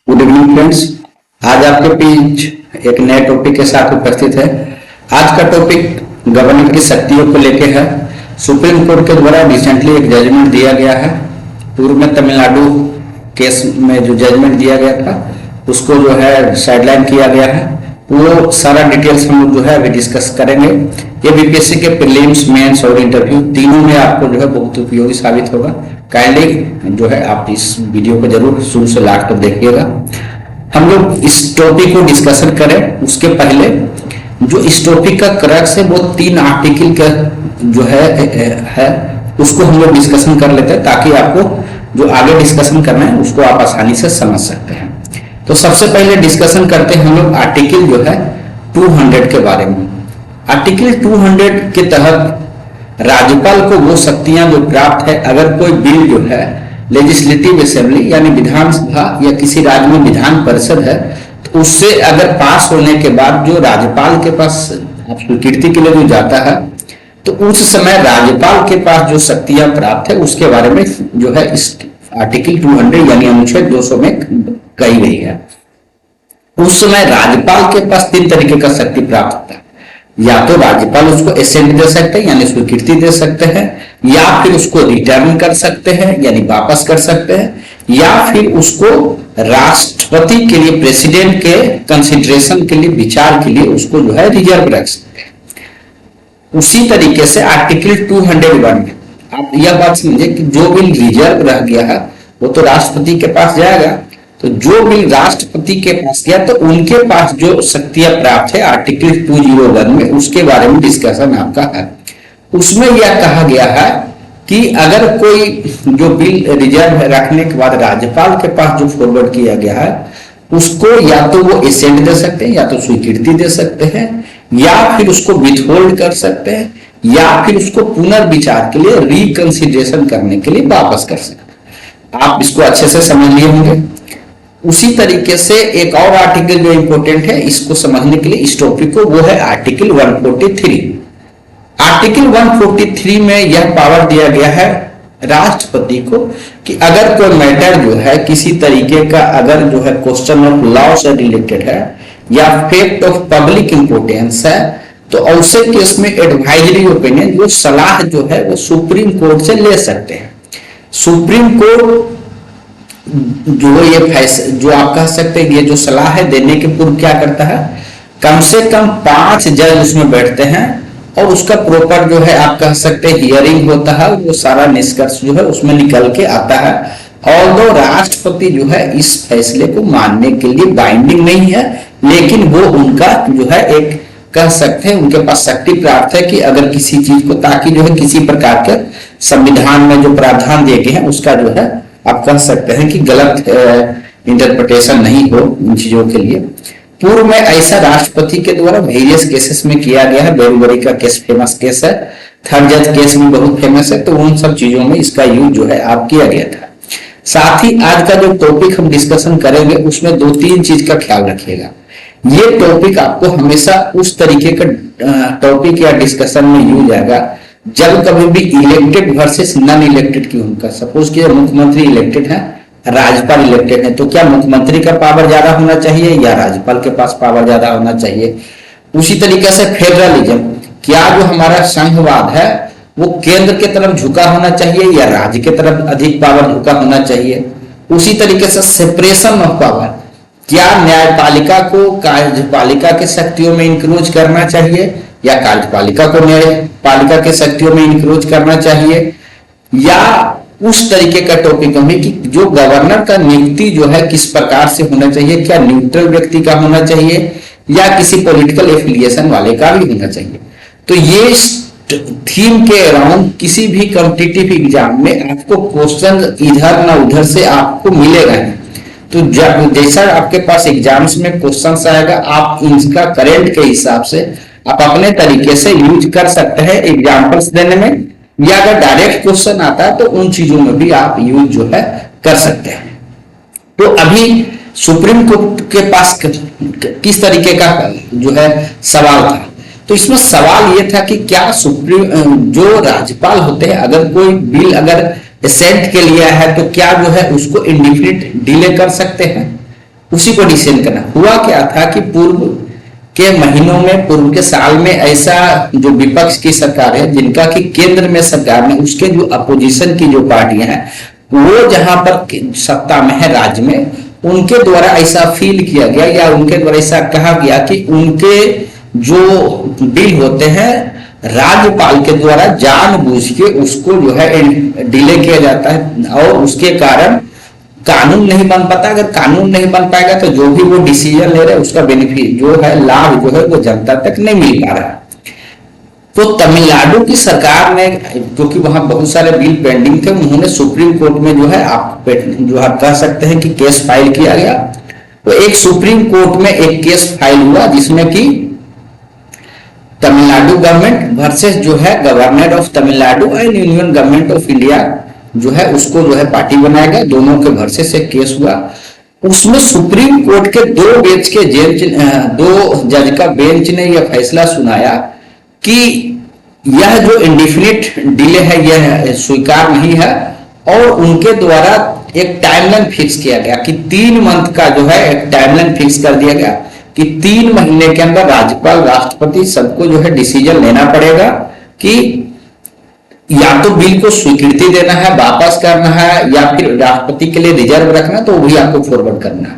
Good evening friends. आज आपके बीच एक नए टॉपिक के साथ उपस्थित है। आज का टॉपिक गवर्नर की शक्तियों को लेकर है। सुप्रीम कोर्ट के द्वारा रिसेंटली एक जजमेंट दिया गया है। पूर्व में तमिलनाडु केस में जो जजमेंट दिया गया था उसको जो है साइडलाइन किया गया है। वो सारा डिटेल्स हम लोग जो है अभी डिस्कस करेंगे। ये बीपीएससी के प्रीलिम्स, मेंस और इंटरव्यू तीनों में आपको जो है बहुत उपयोगी साबित होगा। काइंडली जो है आप इस वीडियो को जरूर शुरू से लास्ट तक देखिएगा। हम लोग इस टॉपिक को डिस्कशन करें उसके पहले जो इस टॉपिक का क्रक्स है वो 3 आर्टिकल का जो है उसको हम लोग डिस्कशन कर लेते हैं ताकि आपको जो आगे डिस्कशन करना है उसको आप आसानी से समझ सकते हैं। तो सबसे पहले डिस्कशन करते हैं हम लोग आर्टिकल जो है 200 के बारे में। आर्टिकल 200 के तहत राज्यपाल को वो शक्तियां जो प्राप्त है, अगर कोई बिल जो है लेजिस्लेटिव असेंबली यानी विधानसभा या किसी राज्य में विधान परिषद है तो उससे अगर पास होने के बाद जो राज्यपाल के पास स्वीकृति के लिए जो जाता है तो उस समय राज्यपाल के पास जो शक्तियां प्राप्त है उसके बारे में जो है इस आर्टिकल 200 यानी अनुच्छेद 200 में कही गई है। उस समय राज्यपाल के पास 3 तरीके का शक्ति प्राप्त होता है। या तो राज्यपाल उसको एसेंट दे सकते हैं यानी स्वीकृति दे सकते हैं, या फिर उसको रिटर्न कर सकते हैं यानी वापस कर सकते हैं, या फिर उसको राष्ट्रपति के लिए प्रेसिडेंट के कंसिडरेशन के लिए विचार के लिए उसको जो है रिजर्व रख सकते हैं। उसी तरीके से आर्टिकल 201 में आप यह बात समझे कि जो बिल रिजर्व रह गया है वो तो राष्ट्रपति के पास जाएगा। तो जो बिल राष्ट्रपति के पास गया तो उनके पास जो शक्तियां प्राप्त है आर्टिकल 201 में उसके बारे में डिस्कशन आपका है। उसमें यह कहा गया है कि अगर कोई जो बिल रिजर्व रखने के बाद राज्यपाल के पास जो फॉरवर्ड किया गया है उसको या तो वो एसेंट दे सकते हैं या तो स्वीकृति दे सकते हैं, या फिर उसको विथहोल्ड कर सकते हैं, या फिर उसको पुनर्विचार के लिए रिकंसिडरेशन करने के लिए वापस कर सकते हैं। आप इसको अच्छे से समझ लिए होंगे। उसी तरीके से एक और आर्टिकल जो इंपॉर्टेंट है इसको समझने के लिए इस टॉपिक को, वो है आर्टिकल 143। आर्टिकल 143 में यह पावर दिया गया है राष्ट्रपति को कि अगर कोई मैटर जो है किसी तरीके का अगर जो है क्वेश्चन ऑफ लॉ से रिलेटेड है या फैक्ट ऑफ पब्लिक इंपोर्टेंस है तो ऐसे केस में एडवाइजरी ओपिनियन जो सलाह जो है वो सुप्रीम कोर्ट से ले सकते हैं। सुप्रीम कोर्ट जो ये फैसला जो आप कह सकते हैं ये जो सलाह है देने के पूर्व क्या करता है, कम से कम 5 जज उसमें बैठते हैं और उसका प्रॉपर जो है आप कह सकते हैं हियरिंग होता है। वो सारा निष्कर्ष जो है उसमें निकल के आता है। और दो राष्ट्रपति जो है इस फैसले को मानने के लिए बाइंडिंग नहीं है, लेकिन वो उनका जो है एक कह सकते हैं उनके पास शक्ति प्राप्त है कि अगर किसी चीज को ताकि जो है किसी प्रकार के संविधान में जो प्रावधान दिए गए हैं उसका जो है आप कह सकते हैं कि गलत इंटरप्रिटेशन नहीं हो इन चीजों के लिए। पूर्व में ऐसा राष्ट्रपति के द्वारा वेरियस केसेस में किया गया है। बेरुबरी का केस फेमस केस है, थर्ड जज केस भी बहुत फेमस है। तो उन सब चीजों में इसका यूज जो है आप किया गया था। साथ ही आज का जो टॉपिक हम डिस्कशन करेंगे उसमें 2-3 चीज का ख्याल रखिएगा। ये टॉपिक आपको हमेशा उस तरीके का टॉपिक या डिस्कशन में यूज आएगा जब कभी भी इलेक्टेड वर्सेस नॉन इलेक्टेड की होगा। सपोज कि मुख्यमंत्री इलेक्टेड है, राज्यपाल इलेक्टेड है, तो क्या मुख्यमंत्री का पावर ज्यादा होना चाहिए या राज्यपाल के पास पावर ज्यादा होना चाहिए। उसी तरीके से फेडरलिज्म, क्या जो हमारा संघवाद है वो केंद्र के तरफ झुका होना चाहिए या राज्य के तरफ अधिक पावर झुका होना चाहिए। उसी तरीके से सेपरेशन ऑफ पावर, क्या न्यायपालिका को कार्यपालिका के शक्तियों में इंक्रोच करना चाहिए या कार्यपालिका को न्यायपालिका के शक्तियों में इंक्रोच करना चाहिए। या उस तरीके का टॉपिक में कि जो गवर्नर का नियुक्ति जो है किस प्रकार से होना चाहिए, क्या न्यूट्रल व्यक्ति का होना चाहिए या किसी पॉलिटिकल एफिलिएशन वाले का भी होना चाहिए। तो ये थीम के अराउंड किसी भी कॉम्पिटिटिव एग्जाम में आपको क्वेश्चन इधर ना उधर से आपको मिलेगा नहीं। तो जब जैसा आपके पास एग्जाम्स में क्वेश्चंस आएगा आप इनका करेंट के हिसाब से आप अपने तरीके से यूज कर सकते हैं एग्जाम्पल्स देने में, या अगर डायरेक्ट क्वेश्चन आता है तो उन चीजों में भी आप यूज जो है कर सकते हैं। तो अभी सुप्रीम कोर्ट के पास किस तरीके का जो है सवाल था, तो इसमें सवाल यह था कि क्या सुप्रीम जो राज्यपाल होते हैं अगर कोई बिल अगर एसेंट के लिए है तो क्या जो है उसको इंडिफिनिट डिले कर सकते हैं। उसी को डिसीजन करना। हुआ क्या था कि पूर्व के महीनों में, पूर्व के साल में ऐसा जो विपक्ष की सरकार है, जिनका कि केंद्र में सरकार में, उसके जो अपोजिशन की जो पार्टियां हैं, वो जहां पर सत्ता में है राज्य में, उनके द्वारा ऐसा फील किया गया या उनके द्वारा ऐसा कहा गया कि उनके जो बिल होते हैं राज्यपाल के द्वारा जानबूझ के उसको जो है डिले किया जाता है और उसके कारण कानून नहीं बन पाता। अगर कानून नहीं बन पाएगा तो जो भी वो डिसीजन ले रहे हैं उसका बेनिफिट जो है, लाभ जो है वो जनता तक नहीं मिल पा रहा। तो तमिलनाडु की सरकार ने, क्योंकि वहां बहुत सारे बिल पेंडिंग थे, उन्होंने सुप्रीम कोर्ट में जो है आप कह सकते हैं कि केस फाइल किया गया। तो एक सुप्रीम कोर्ट में एक केस फाइल हुआ जिसमें कि तमिलनाडु गवर्नमेंट वर्सेस जो है governor of Tamil Nadu and union government of India जो है उसको जो है पार्टी बनाया गया। दोनों के वर्सेस एक केस हुआ। उसमें सुप्रीम कोर्ट के दो जज का बेंच ने यह फैसला सुनाया कि यह जो इंडिफिनिट डिले है यह स्वीकार नहीं है और उनके द्वारा एक टाइमलाइन फिक्स किया गया कि 3 मंथ का जो है एक टाइमलाइन फिक्स कर दिया गया कि 3 महीने के अंदर राज्यपाल, राष्ट्रपति सबको जो है डिसीजन लेना पड़ेगा कि या तो बिल को स्वीकृति देना है, वापस करना है, या फिर राष्ट्रपति के लिए रिजर्व रखना, तो वो भी आपको फॉरवर्ड करना है।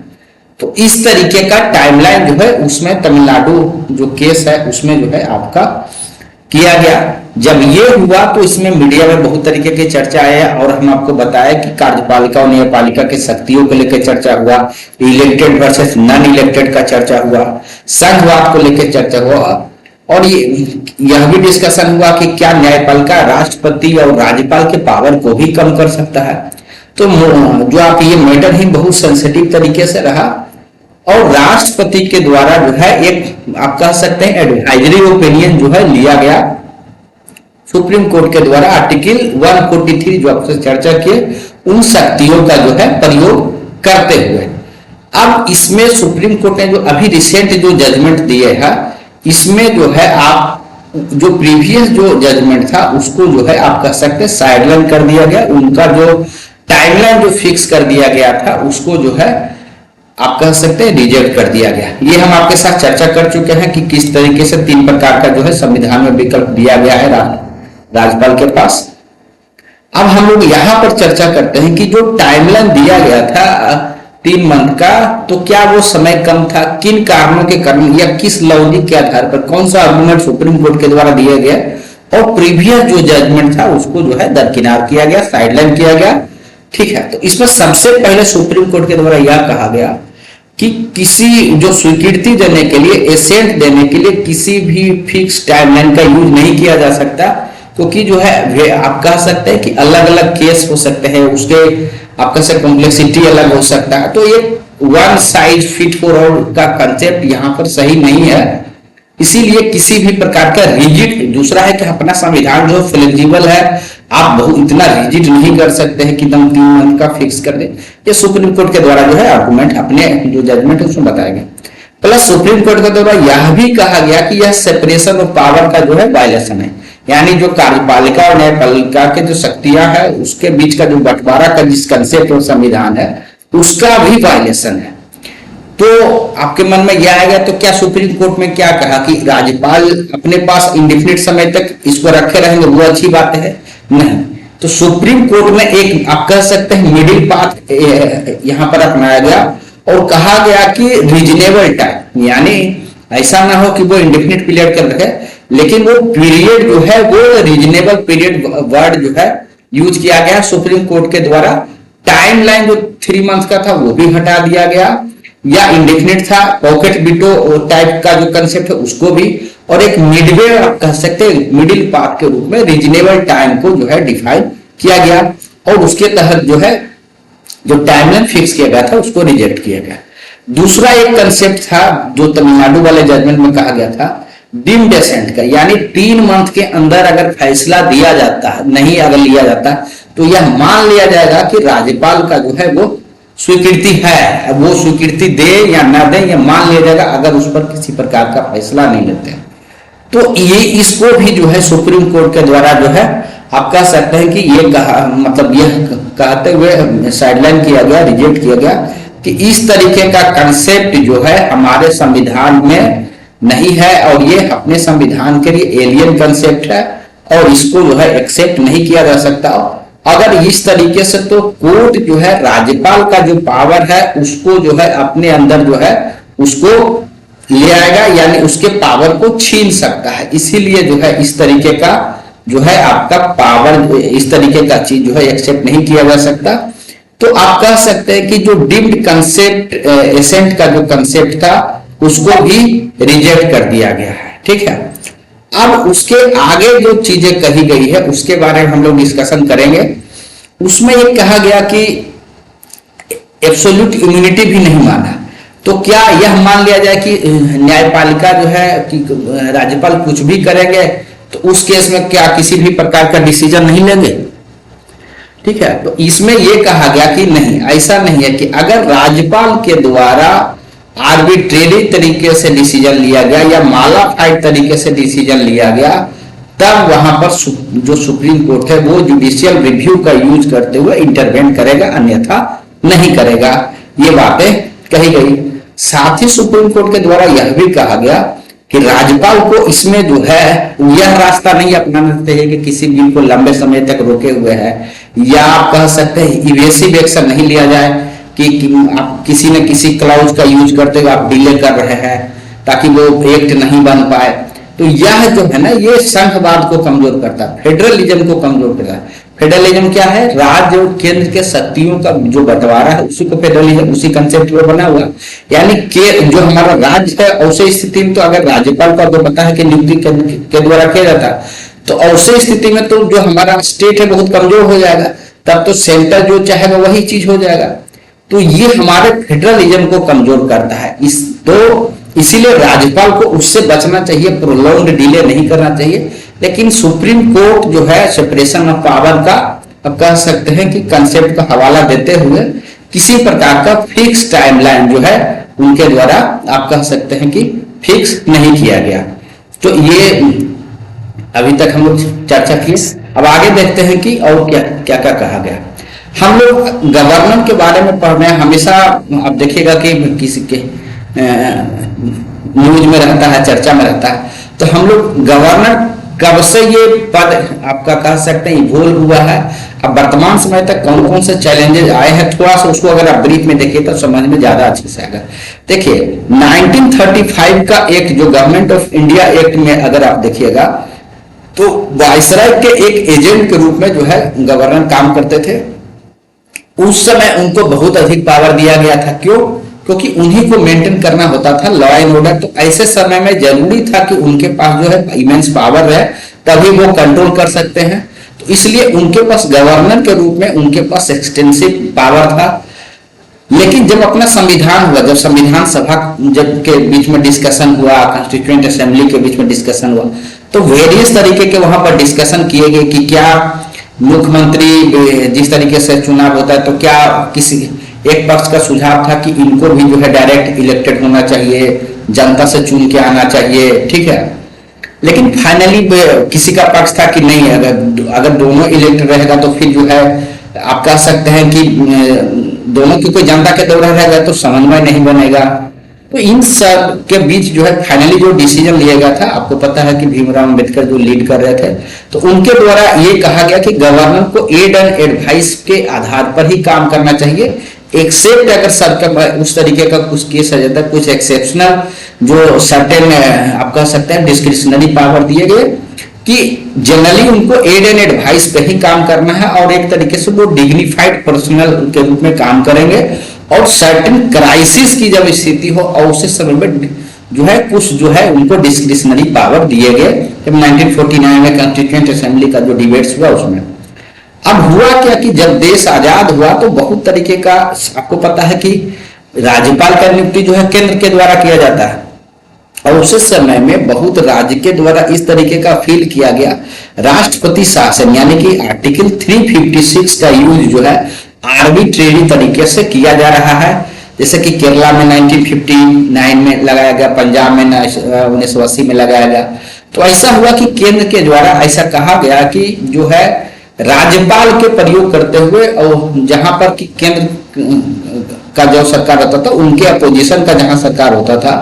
तो इस तरीके का टाइमलाइन जो है उसमें तमिलनाडु जो केस है उसमें जो है आपका किया गया। जब ये हुआ तो इसमें मीडिया में बहुत तरीके की चर्चा है और हम आपको बताया कि कार्यपालिका और न्यायपालिका की शक्तियों को लेकर चर्चा हुआ, इलेक्टेड वर्सेस नॉन इलेक्टेड का चर्चा हुआ, संघवाद को लेकर चर्चा हुआ और यह भी डिस्कशन हुआ कि क्या न्यायपालिका राष्ट्रपति और राज्यपाल के पावर को भी कम कर सकता है। तो जो आप ये मैटर ही बहुत सेंसिटिव तरीके से रहा और राष्ट्रपति के द्वारा जो है एक आप कह सकते हैं एडवाइजरी ओपिनियन जो है लिया गया सुप्रीम कोर्ट के द्वारा आर्टिकल 143 जो आपसे चर्चा किए उन शक्तियों का जो है प्रयोग करते हुए। अब इसमें सुप्रीम कोर्ट ने जो अभी रिसेंट जो जजमेंट दिए है इसमें जो है आप जो प्रीवियस जो जजमेंट था उसको जो है आप कह सकते हैं साइडलाइन कर दिया गया। उनका जो टाइमलाइन जो फिक्स कर दिया गया था उसको जो है आप कह सकते हैं रिजेक्ट कर दिया गया। ये हम आपके साथ चर्चा कर चुके हैं कि किस तरीके से 3 प्रकार का जो है संविधान में विकल्प दिया गया है राज्यपाल के पास। अब हम लोग यहां पर चर्चा करते हैं कि जो टाइमलाइन दिया गया था 3 मंथ का, तो क्या वो समय कम था, किन कारणों के कारण या किस लॉजिक के आधार पर, कौन सा आर्गुमेंट सुप्रीम कोर्ट के द्वारा दिया गया और प्रीवियस जो जजमेंट था उसको जो है दरकिनार किया गया, साइडलाइन किया गया। ठीक है, तो इसमें सबसे पहले सुप्रीम कोर्ट के द्वारा यह कहा गया कि किसी जो स्वीकृति देने के लिए, एसेंट देने के लिए किसी भी फिक्स टाइमलाइन का यूज नहीं किया जा सकता, क्योंकि जो है आप कह सकते हैं कि अलग अलग केस हो सकते हैं, उसके आपका से कॉम्प्लेक्सिटी अलग हो सकता है। तो ये one size fit for all का कंसेप्ट यहाँ पर सही नहीं है। इसीलिए किसी भी प्रकार का रिजिड, दूसरा है कि अपना संविधान जो फ्लेक्सिबल है, आप बहुत इतना रिजिड नहीं कर सकते हैं कि एकदम 3 मंथ का फिक्स कर दे। ये सुप्रीम कोर्ट के द्वारा जो है आर्गुमेंट अपने जो जजमेंट है उसमें बताया गया। प्लस सुप्रीम कोर्ट के द्वारा यह भी कहा गया कि यह सेपरेशन ऑफ पावर का जो है वायलेशन है, यानी जो कार्यपालिका और न्यायपालिका के जो शक्तियां है उसके बीच का जो बंटवारा का जिस कंसेप्ट और संविधान है उसका भी वायलेशन है। तो आपके मन में यह आएगा तो क्या सुप्रीम कोर्ट में क्या कहा कि राज्यपाल अपने पास इंडेफिनिट समय तक इसको रखे रहेंगे, वो अच्छी बात है? नहीं। तो सुप्रीम कोर्ट में एक आप कह सकते हैं मिडिल पाथ यहां पर अपनाया गया और कहा गया कि रीजनेबल टाइम, यानी ऐसा ना हो कि वो इंडेफिनिट पीरियड कर रखे, लेकिन वो पीरियड जो है वो रीजनेबल पीरियड वर्ड जो है यूज किया गया सुप्रीम कोर्ट के द्वारा। टाइमलाइन जो 3 मंथ का था वो भी हटा दिया गया, या इंडेफिनिट था, पॉकेट बिटो टाइप का जो कंसेप्ट है उसको भी, और एक मिडवे आप कह सकते हैं मिडिल पाथ के रूप में रीजनेबल टाइम को जो है डिफाइन किया गया और उसके तहत जो है जो टाइमलाइन फिक्स किया गया था उसको रिजेक्ट किया गया। दूसरा एक कंसेप्ट था जो तमिलनाडु वाले जजमेंट में कहा गया था डीम्ड एसेंट का, यानी 3 मंथ के अंदर अगर फैसला दिया जाता है, नहीं अगर लिया जाता तो यह मान लिया जाएगा कि राज्यपाल का जो है वो स्वीकृति है, वो स्वीकृति दे या ना दे या मान लिया जाएगा अगर उस पर किसी प्रकार का फैसला नहीं लेते हैं। तो ये इसको भी जो है सुप्रीम कोर्ट के द्वारा जो है आप कह सकते हैं कि ये कहा, मतलब यह कहते हुए साइडलाइन किया गया, रिजेक्ट किया गया कि इस तरीके का कंसेप्ट जो है हमारे संविधान में नहीं है और ये अपने संविधान के लिए एलियन कंसेप्ट है और इसको जो है एक्सेप्ट नहीं किया जा सकता। अगर इस तरीके से तो कोर्ट जो है राज्यपाल का जो पावर है उसको जो है अपने अंदर जो है उसको ले आएगा, यानी उसके पावर को छीन सकता है। इसीलिए जो है इस तरीके का जो है आपका पावर, इस तरीके का चीज जो है एक्सेप्ट नहीं किया जा सकता। तो आप कह सकते हैं कि जो डीम्ड कंसेप्ट एसेंट का जो कंसेप्ट था उसको भी रिजेक्ट कर दिया गया है। ठीक है, अब उसके आगे जो चीजें कही गई है उसके बारे में हम लोग डिस्कशन करेंगे। उसमें ये कहा गया कि एब्सोल्यूट इम्यूनिटी भी नहीं माना, तो क्या यह मान लिया जाए कि न्यायपालिका जो है कि राज्यपाल कुछ भी करेंगे तो उस केस में क्या किसी भी प्रकार का डिसीजन नहीं लेंगे? ठीक है, तो इसमें यह कहा गया कि नहीं, ऐसा नहीं है कि अगर राज्यपाल के द्वारा आर्बिट्रेरी तरीके से डिसीजन लिया गया या मालाफाइड तरीके से डिसीजन लिया गया तब वहां पर जो सुप्रीम कोर्ट है वो जुडिशियल रिव्यू का यूज करते हुए इंटरवेंट करेगा, अन्यथा नहीं करेगा। ये बातें कही गई। साथ ही सुप्रीम कोर्ट के द्वारा यह भी कहा गया कि राज्यपाल को इसमें जो है यह रास्ता नहीं अपनाना चाहिए कि किसी बिल को लंबे समय तक रोके हुए है, या आप कह सकते हैं इवेसिव एक्शन नहीं लिया जाए कि आप किसी न किसी क्लाउज का यूज करते हुए आप डिले कर रहे हैं ताकि वो एक्ट नहीं बन पाए। तो यह जो है ना ये संघवाद को कमजोर करता है, फेडरलिज्म को कमजोर करता है। फेडरलिज्म क्या है? राज्य और केंद्र के शक्तियों का जो बंटवारा है उसी को फेडरलिज्म, उसी कंसेप्ट पर बना हुआ। यानी कि जो हमारा राज्य है ऐसे स्थिति में तो अगर राज्यपाल का जो पता है कि नियुक्ति के द्वारा किया जाता है तो ऐसे स्थिति में तो जो हमारा स्टेट है बहुत कमजोर हो जाएगा, तब तो सेंटर जो चाहेगा वही चीज हो जाएगा। तो ये हमारे फेडरलिज्म को कमजोर करता है। इसीलिए राज्यपाल को उससे बचना चाहिए, प्रोलॉन्ग्ड डिले नहीं करना चाहिए। लेकिन सुप्रीम कोर्ट जो है सेपरेशन ऑफ पावर का अब कह सकते हैं कि कंसेप्ट का हवाला देते हुए किसी प्रकार का फिक्स टाइमलाइन जो है उनके द्वारा आप कह सकते हैं कि फिक्स नहीं किया गया। तो ये अभी तक हम लोग चर्चा की। अब आगे देखते हैं कि और क्या क्या क्या कहा गया। हम लोग गवर्नर के बारे में पढ़ रहे हैं, हमेशा आप देखिएगा कि किसी के न्यूज में रहता है, चर्चा में रहता है। तो हम लोग गवर्नर कब से ये पद आपका कह सकते हैं इवॉल्व हुआ है, अब वर्तमान समय तक कौन कौन से चैलेंजेस आए हैं, थोड़ा सा उसको अगर आप ब्रीफ में देखिए तो समझ में ज्यादा अच्छे से आएगा। देखिए 1935 का एक जो गवर्नमेंट ऑफ इंडिया एक्ट में अगर आप देखिएगा तो वायसराय के एक एजेंट के रूप में जो है गवर्नर काम करते थे। उस समय उनको बहुत अधिक पावर दिया गया था। क्यों? क्योंकि उन्हीं को मेंटेन करना होता था लॉ एंड ऑर्डर। तो ऐसे समय में जरूरी था कि उनके पास जो है इमेंस पावर रहे, तभी वो कंट्रोल कर सकते हैं। तो इसलिए उनके पास गवर्नर के रूप में उनके पास एक्सटेंसिव पावर था। लेकिन जब अपना संविधान हुआ, जब संविधान सभा जब के बीच में डिस्कशन हुआ, कॉन्स्टिट्यूएंट असेंबली के बीच में डिस्कशन हुआ, तो वेरियस तरीके के वहां पर डिस्कशन किए गए कि क्या मुख्यमंत्री जिस तरीके से चुनाव होता है तो क्या किसी एक पक्ष का सुझाव था कि इनको भी जो है डायरेक्ट इलेक्टेड होना चाहिए, जनता से चुन के आना चाहिए। ठीक है, लेकिन फाइनली किसी का पक्ष था कि नहीं, अगर दोनों इलेक्टेड रहेगा तो फिर जो है आप कह सकते हैं कि दोनों की कोई जनता के दौरान रहेगा तो समन्वय नहीं बनेगा। तो इन सब के बीच जो है फाइनली जो डिसीजन लिया गया था, आपको पता है कि भीमराव अंबेडकर जो लीड कर रहे थे, तो उनके द्वारा ये कहा गया कि गवर्नर को एड एंड एडवाइस के आधार पर ही काम करना चाहिए, एक्सेप्ट अगर सरकार उस तरीके का कुछ केस आ जाता है, कुछ एक्सेप्शनल जो सर्टेन आप कह सकते हैं डिस्क्रिशनरी पावर दिए गए कि जनरली उनको एड एंड एडवाइस पे ही काम करना है और एक तरीके से वो डिग्निफाइड पर्सनल के रूप में काम करेंगे। और सर्टेन क्राइसिस की जब स्थिति हो और उस समय में जो है कुछ जो है उनको डिस्क्रिशनरी पावर दिए गए। जब 1949 में कॉन्स्टिट्यूएंट असेंबली का जो डिबेट्स हुआ उसमें अब हुआ क्या कि जब देश आजाद हुआ तो बहुत तरीके का आपको पता है कि राज्यपाल का नियुक्ति जो है केंद्र के द्वारा किया जाता है, और उस समय में बहुत राज्य के द्वारा इस तरीके का फील किया गया राष्ट्रपति शासन, यानी कि आर्टिकल 356 का यूज जो है आर्बिट्रेरी तरीके से किया जा रहा है। जैसे कि केरला में 1959 में लगाया गया, पंजाब में 1980 में लगाया गया। तो ऐसा हुआ कि केंद्र के द्वारा ऐसा कहा गया कि जो है राज्यपाल के प्रयोग करते हुए और जहां पर कि केंद्र का जो सरकार होता था, उनके अपोजिशन का जहां सरकार होता था,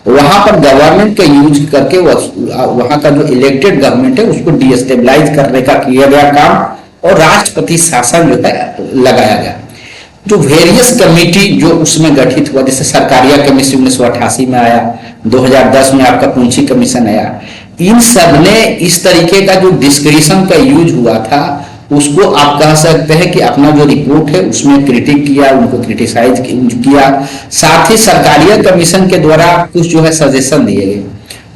वहां पर गवर्नमेंट का यूज करके वहां का जो इलेक्टेड गवर्नमेंट है उसको डिस्टेबलाइज करने का किया गया काम और राष्ट्रपति शासन जो है लगाया गया। जो वेरियस कमेटी जो उसमें गठित हुआ, जैसे सरकारिया कमीशन 1988 में आया, 2010 में आपका पूंछी कमीशन आया, इन सब ने इस तरीके का जो डिस्क्रिशन का यूज हुआ था उसको आप कह सकते हैं कि अपना जो रिपोर्ट है उसमें क्रिटिक किया, उनको क्रिटिसाइज किया। साथ ही सरकारिया कमीशन के द्वारा कुछ जो है सजेशन दिए गए,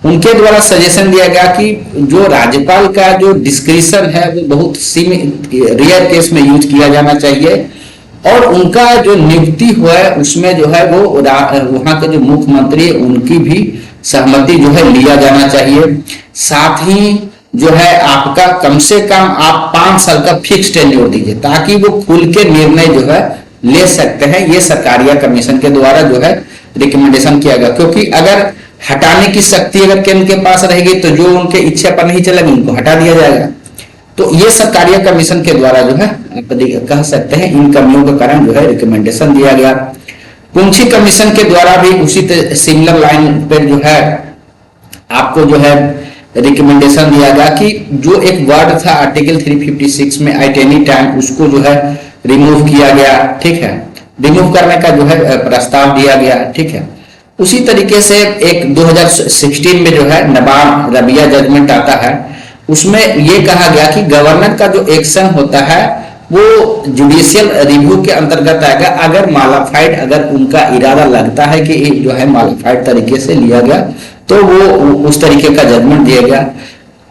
उनके द्वारा सजेशन दिया गया कि जो राज्यपाल का जो डिस्क्रिशन है वो बहुत रेयर केस में यूज किया जाना चाहिए और उनका जो नियुक्ति हुआ है उसमें जो है वो वहां के जो मुख्यमंत्री है उनकी भी सहमति जो है लिया जाना चाहिए। साथ ही जो है आपका कम से कम आप 5 साल का फिक्स टेन्योर दीजिए ताकि वो खुल के निर्णय जो है ले सकते हैं। ये सरकारिया कमीशन के द्वारा जो है रिकमेंडेशन किया गया, क्योंकि अगर हटाने की शक्ति अगर केंद्र के पास रहेगी तो जो उनके इच्छा पर नहीं चलेगा उनको हटा दिया जाएगा। तो ये सरकारिया कमीशन के द्वारा जो है कह सकते हैं इन कमियों के कारण जो है रिकमेंडेशन दिया गया। पूंछी कमीशन के द्वारा भी उसी सिमिलर लाइन पर जो है आपको जो है रिकमेंडेशन दिया गया कि जो एक वर्ड था आर्टिकल 356 में एट एनी टाइम उसको जो है रिमूव किया गया, ठीक है, रिमूव करने का जो है प्रस्ताव दिया गया, ठीक है। उसी तरीके से एक 2016 में जो है नबाम रबिया जजमेंट आता है, उसमें यह कहा गया कि गवर्नर का जो एक्शन होता है वो जुडिशियल रिव्यू के अंतर्गत आएगा अगर मॉडिफाइड, अगर उनका इरादा लगता है कि जो है मॉडिफाइड तरीके से लिया गया तो वो उस तरीके का जजमेंट दिया गया।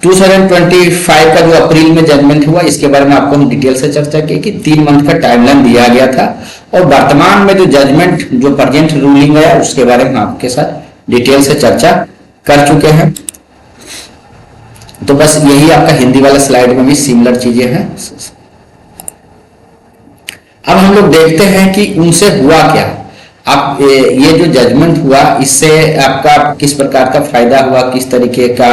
2025 का जो अप्रैल में जजमेंट हुआ, इसके बारे में आपको हम डिटेल से चर्चा की कि 3 मंथ का टाइमलाइन दिया गया था और वर्तमान में जो जजमेंट जो प्रेजेंट रूलिंग है उसके बारे में आपके साथ डिटेल से चर्चा कर चुके हैं। तो बस यही आपका हिंदी वाला स्लाइड में भी सिमिलर चीजें हैं। अब हम लोग देखते हैं कि उनसे हुआ क्या। आप ये जो जजमेंट हुआ इससे आपका किस प्रकार का फायदा हुआ, किस तरीके का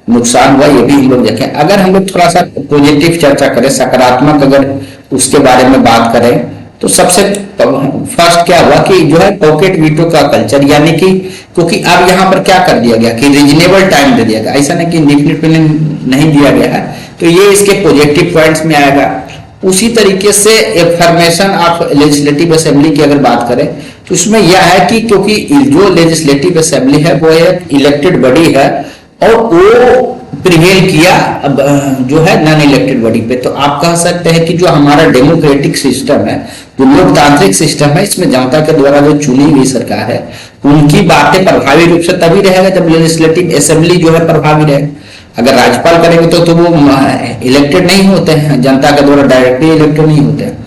नुकसान हुआ, ये भी हम लोग देखें। अगर हम लोग थोड़ा सा पॉजिटिव चर्चा करें, सकारात्मक अगर उसके बारे में बात करें तो सबसे फर्स्ट क्या हुआ कि जो है पॉकेट वीटो का कल्चर, यानी कि क्योंकि अब यहाँ पर क्या कर दिया गया कि रीजनेबल टाइम दे दिया गया, ऐसा नहीं कि इंडेफिनिट नहीं दिया गया है, तो ये इसके पॉजिटिव पॉइंट्स में आएगा। उसी तरीके से फॉर्मेशन ऑफ लेजिस्लेटिव असेंबली की अगर बात करें तो उसमें यह है कि क्योंकि जो लेजिस्लेटिव असेंबली है वो एक इलेक्टेड बॉडी है और वो प्रिवेल किया जो है नॉन इलेक्टेड बॉडी पे, तो आप कह सकते हैं कि जो हमारा डेमोक्रेटिक सिस्टम है, जो लोकतांत्रिक सिस्टम है, इसमें जनता के द्वारा जो चुनी हुई सरकार है उनकी बातें प्रभावी रूप से तभी रहेगा जब लेजिस्लेटिव असेंबली जो है प्रभावी रहे। अगर राज्यपाल करेंगे तो वो इलेक्टेड नहीं होते हैं, जनता के द्वारा डायरेक्टली इलेक्टेड नहीं होते हैं।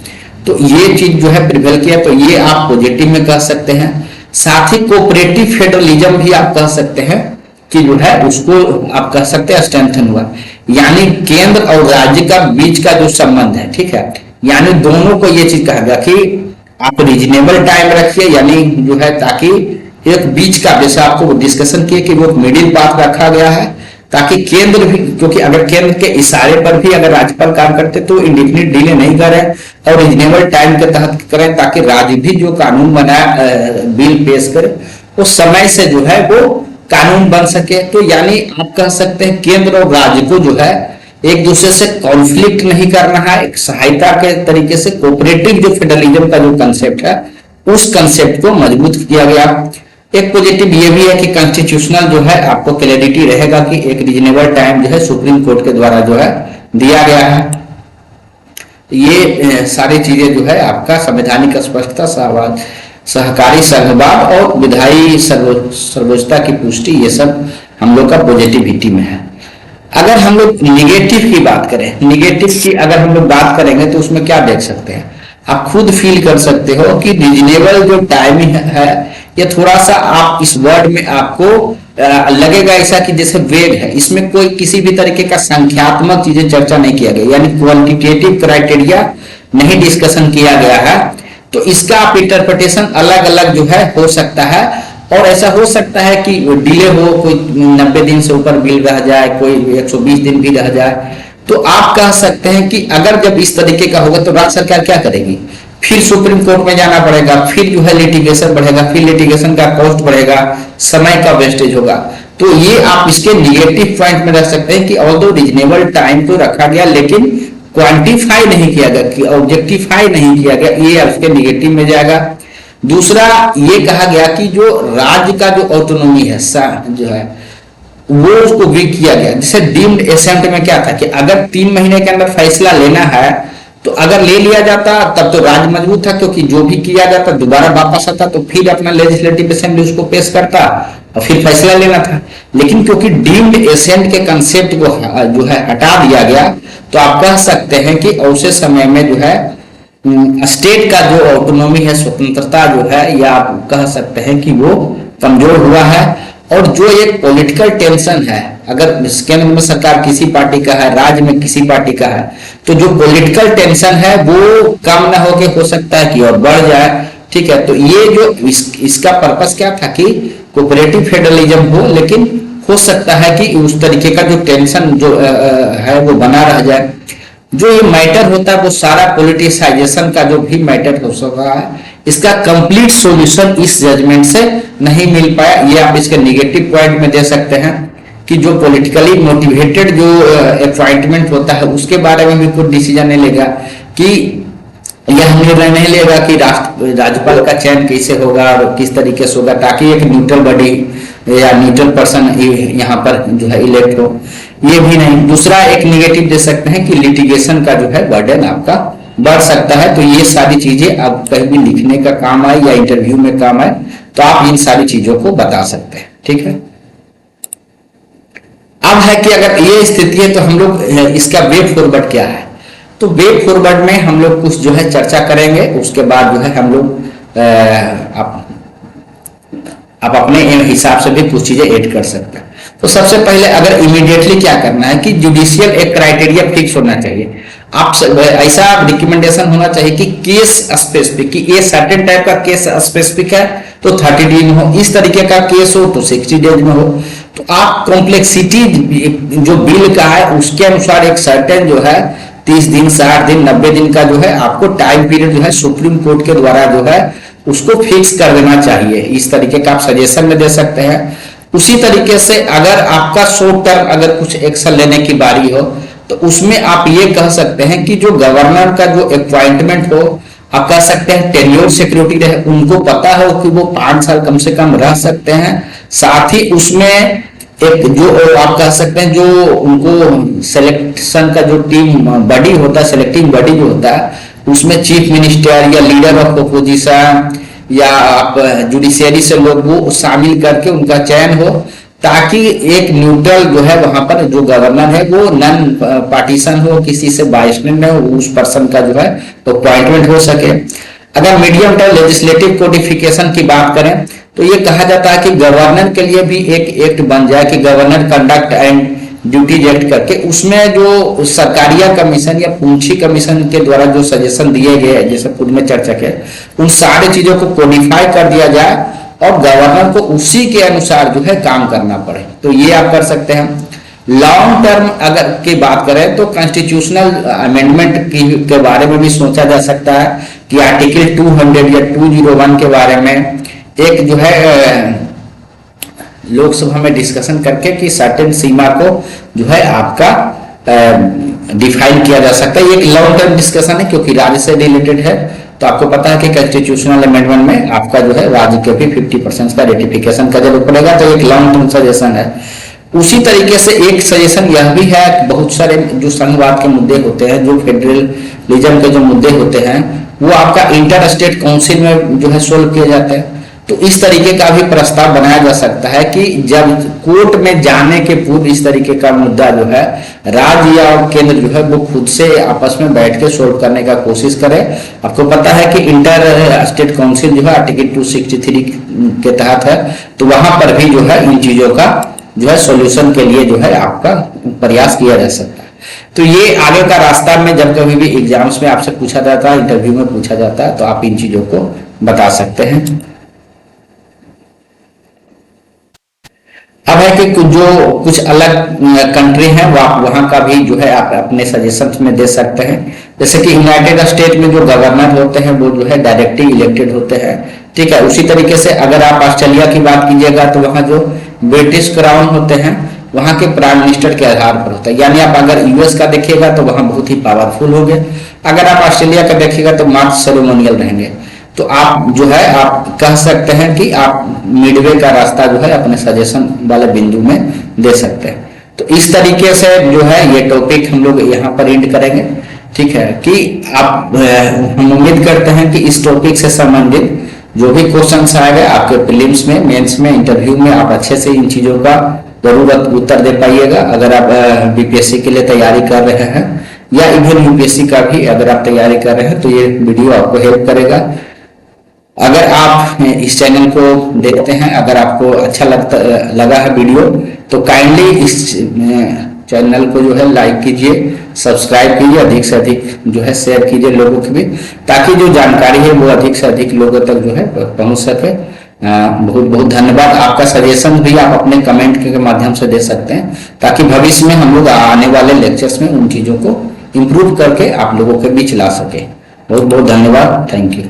तो ये चीज जो है प्रिवेल किया, तो ये आप पॉजिटिव में कह सकते हैं। साथ ही कोऑपरेटिव फेडरलिज्म भी आप कह सकते हैं कि जो है उसको आप कह सकते हैं स्ट्रेंथन हुआ, यानी केंद्र और राज्य का बीच का जो संबंध है, ठीक है, यानी दोनों को ये चीज कहा गया कि आप रीजनेबल टाइम रखिए, यानी जो है ताकि एक बीच का, जैसे आपको डिस्कशन किए कि वो मिडिल पाथ रखा गया है ताकि केंद्र भी, क्योंकि अगर केंद्र के इशारे पर भी अगर राज्यपाल काम करते तो इंडेफिनिट डिले नहीं करें और रीजनेबल टाइम के तहत करें ताकि राज्य भी जो कानून बनाया बिल पेश करे उस समय से जो है वो कानून बन सके। तो यानी आप कह सकते हैं केंद्र और राज्य को जो है एक दूसरे से कॉन्फ्लिक्ट नहीं करना है, एक सहायता के तरीके से कोऑपरेटिव जो फेडरलिज्म का जो कंसेप्ट है उस कंसेप्ट को मजबूत किया गया। एक पॉजिटिव ये भी है कि कॉन्स्टिट्यूशनल जो है आपको क्लैरिटी रहेगा कि एक रीजनेबल टाइम जो है सुप्रीम कोर्ट के द्वारा जो है दिया गया है। ये सारी चीजें जो है आपका संवैधानिक स्पष्टता, सहकारी सहभाग और विधायी सर्वोच्चता की पुष्टि, ये सब हम लोग का पॉजिटिविटी में है। अगर हम लोग निगेटिव की बात करें, निगेटिव की अगर हम लोग बात करेंगे तो उसमें क्या देख सकते हैं, आप खुद फील कर सकते हो कि रीजनेबल जो टाइमिंग है ये थोड़ा सा आप इस वर्ड में आपको लगेगा ऐसा कि जैसे वेग है, इसमें कोई किसी भी तरीके का संख्यात्मक चीजें चर्चा नहीं किया गया, यानी क्वांटिटेटिव क्राइटेरिया नहीं डिस्कशन किया गया है। तो इसका आप इंटरप्रिटेशन अलग अलग जो है हो सकता है और ऐसा हो सकता है कि डिले हो, कोई 90 दिन से ऊपर बिल रह जाए, कोई 120 दिन भी रह जाए। तो आप कह सकते हैं कि अगर जब इस तरीके का होगा तो राज्य सरकार क्या करेगी, फिर सुप्रीम कोर्ट में जाना पड़ेगा, फिर जो है लिटिगेशन बढ़ेगा, फिर लिटिगेशन का कॉस्ट बढ़ेगा, समय का वेस्टेज होगा। तो ये आप इसके निगेटिव पॉइंट में रख सकते हैं कि ऑल्दो रीजनेबल टाइम तो रखा गया लेकिन क्वांटिफाई नहीं किया गया, कि ऑब्जेक्टिफाई नहीं किया गया, ये उसके निगेटिव में जाएगा। दूसरा ये कहा गया कि जो राज्य का जो ऑटोनॉमी है जो है वो उसको वीक किया गया। जैसे डीम्ड एसेंट में क्या था कि अगर 3 महीने के अंदर फैसला लेना है तो अगर ले लिया जाता तब तो राज्य मजबूत था, क्योंकि जो भी किया जाता दोबारा वापस आता तो फिर अपना लेजिस्लेटिव असेंबली उसको पेश करता और फिर फैसला लेना था। लेकिन क्योंकि डीम्ड एसेंट के कंसेप्ट को जो है हटा दिया गया, तो आप कह सकते हैं कि ऐसे समय में जो है स्टेट का जो ऑटोनॉमी है, स्वतंत्रता जो है, या आप कह सकते हैं कि वो कमजोर हुआ है। और जो एक पॉलिटिकल टेंशन है, अगर केंद्र में सरकार किसी पार्टी का है, राज्य में किसी पार्टी का है, तो जो पॉलिटिकल टेंशन है वो कम ना होके हो सकता है कि और बढ़ जाए। ठीक है, तो ये जो इसका पर्पस क्या था कि कोऑपरेटिव फेडरलिज्म हो, लेकिन हो सकता है कि उस तरीके का जो टेंशन जो है वो बना रह जाए। जो ये मैटर होता है वो सारा पॉलिटिसाइजेशन का जो भी मैटर हो सकता है, इसका कंप्लीट सॉल्यूशन इस जजमेंट से नहीं मिल पाया। ये आप इसके निगेटिव पॉइंट में दे सकते हैं कि जो पॉलिटिकली मोटिवेटेड जो अपॉइंटमेंट होता है उसके बारे में भी कोई डिसीजन नहीं लेगा, कि यह निर्णय नहीं लेगा कि राज्यपाल का चयन कैसे होगा और किस तरीके से होगा, ताकि एक न्यूट्रल बॉडी या न्यूट्रल पर्सन यहाँ पर जो है इलेक्ट हो, ये भी नहीं। दूसरा एक निगेटिव दे सकते हैं कि लिटिगेशन का जो है बर्डन आपका बढ़ सकता है। तो ये सारी चीजें अब कहीं भी लिखने का काम आए या इंटरव्यू में काम आए तो आप इन सारी चीजों को बता सकते हैं। ठीक है, अब है कि अगर ये स्थिति है तो हम लोग इसका वे फॉरवर्ड क्या है। तो वे फॉरवर्ड में हम लोग कुछ जो है चर्चा करेंगे, उसके बाद जो है हम लोग आप अपने हिसाब से भी कुछ चीजें ऐड कर सकते हैं। तो सबसे पहले अगर इमीडिएटली क्या करना है कि जुडिशियल एक क्राइटेरिया फिक्स होना चाहिए। आप ऐसा रिकमेंडेशन होना चाहिए कि केस स्पेसिफिक, कि ये सर्टेन टाइप का केस स्पेसिफिक है तो 30 डेज में हो, इस तरीके का केस हो तो 60 डेज में हो। तो आप कॉम्प्लेक्सिटी जो बिल का है उसके अनुसार एक सर्टेन जो है 30 दिन, 60 दिन, 90 दिन का जो है आपको टाइम पीरियड जो है सुप्रीम कोर्ट के द्वारा जो है उसको फिक्स कर देना चाहिए। इस तरीके का आप सजेशन में दे सकते हैं। उसी तरीके से अगर आपका शॉर्ट टर्म अगर कुछ एक्शन लेने की बारी हो तो उसमें आप ये कह सकते हैं कि जो गवर्नर का जो अपॉइंटमेंट हो, आप कह सकते हैं टेन्योर सिक्योरिटी रहे, उनको पता हो कि वो 5 साल कम से कम रह सकते हैं। साथ ही उसमें एक जो आप कह सकते हैं जो उनको सिलेक्शन का जो टीम बॉडी होता है, सेलेक्टिंग बॉडी जो होता है, उसमें चीफ मिनिस्टर या लीडर ऑफ अपोजिशन या आप जुडिशियरी से लोग वो शामिल करके उनका चयन हो, ताकि एक न्यूट्रल जो है वहां पर जो गवर्नर है वो नॉन पार्टीशन हो, किसी से बायस्ड न हो, उस पर्सन का जो है तो अपॉइंटमेंट हो सके। अगर मीडियम टर्म लेजिस्लेटिव कोडिफिकेशन की बात करें तो ये कहा जाता है कि गवर्नर के लिए भी एक एक्ट बन जाए कि governor conduct and duties act करके, उसमें जो सरकारिया कमीशन या पूंछी कमीशन के द्वारा जो सजेशन दिए गए जैसे पूर्व में चर्चा के, उन सारी चीजों को कोडिफाई कर दिया जाए और गवर्नर को उसी के अनुसार जो है काम करना पड़े। तो ये आप कर सकते हैं। लॉन्ग टर्म अगर की बात करें तो कॉन्स्टिट्यूशनल अमेंडमेंट के बारे में भी सोचा जा सकता है कि आर्टिकल 200 या 201 के बारे में एक जो है लोकसभा में डिस्कशन करके कि सर्टेन सीमा को जो है आपका डिफाइन किया जा सकता है। ये एक लॉन्ग टर्म डिस्कशन है क्योंकि राज्य से रिलेटेड है। तो आपको पता है कि कॉन्स्टिट्यूशनल अमेंडमेंट में आपका जो है राज्य के भी 50% का रेटिफिकेशन का जरूरत पड़ेगा। तो एक लॉन्ग टर्म सजेशन है। उसी तरीके से एक सजेशन यह भी है कि बहुत सारे जो संघवाद के मुद्दे होते हैं, जो फेडरलिज्म के जो मुद्दे होते हैं, वो आपका इंटर स्टेट काउंसिल में जो है सोल्व किए जाते हैं। तो इस तरीके का भी प्रस्ताव बनाया जा सकता है कि जब कोर्ट में जाने के पूर्व इस तरीके का मुद्दा जो है राज्य या केंद्र जो है वो खुद से आपस में बैठ के सोल्व करने का कोशिश करे। आपको पता है कि इंटर स्टेट काउंसिल जो है आर्टिकल 263 के तहत है, तो वहां पर भी जो है इन चीजों का जो है सॉल्यूशन के लिए जो है आपका प्रयास किया जा सकता है। तो ये आगे का रास्ता में जब कभी भी एग्जाम्स में आपसे पूछा जाता है, इंटरव्यू में पूछा जाता है, तो आप इन चीजों को बता सकते हैं। अब है कि जो कुछ अलग कंट्री है वहाँ का भी जो है आप अपने सजेशन में दे सकते हैं। जैसे कि यूनाइटेड स्टेट में जो गवर्नर होते हैं वो जो है डायरेक्टली इलेक्टेड होते हैं, ठीक है। उसी तरीके से अगर आप ऑस्ट्रेलिया की बात कीजिएगा तो वहाँ जो ब्रिटिश क्राउन होते हैं वहाँ के प्राइम मिनिस्टर के आधार पर होता है। यानी आप अगर यूएस का देखिएगा तो वहाँ बहुत ही पावरफुल हो गए, अगर आप ऑस्ट्रेलिया का देखिएगा तो मात्र सेरेमोनियल रहेंगे। तो आप जो है आप कह सकते हैं कि आप मिडवे का रास्ता जो है अपने सजेशन वाले बिंदु में दे सकते हैं। तो इस तरीके से जो है ये टॉपिक हम लोग यहाँ पर एंड करेंगे, ठीक है। कि आप हम उम्मीद करते हैं कि इस टॉपिक से संबंधित जो भी क्वेश्चन आएगा आपके प्रीलिम्स में, मेंस में, इंटरव्यू में आप अच्छे से इन चीजों का जरूरत उत्तर दे पाइएगा। अगर आप बीपीएससी के लिए तैयारी कर रहे हैं या इवन यूपीएससी का भी अगर आप तैयारी कर रहे हैं तो ये वीडियो आपको हेल्प करेगा। अगर आप इस चैनल को देखते हैं, अगर आपको अच्छा लगा है वीडियो तो काइंडली इस चैनल को जो है लाइक कीजिए, सब्सक्राइब कीजिए, अधिक से अधिक जो है शेयर कीजिए लोगों के भी, ताकि जो जानकारी है वो अधिक से अधिक लोगों तक जो है पहुंच सके। बहुत बहुत धन्यवाद। आपका सजेशन भी आप अपने कमेंट के माध्यम से दे सकते हैं, ताकि भविष्य में हम लोग आने वाले लेक्चर्स में उन चीज़ों को इम्प्रूव करके आप लोगों के बीच ला सके। बहुत बहुत धन्यवाद। Thank you.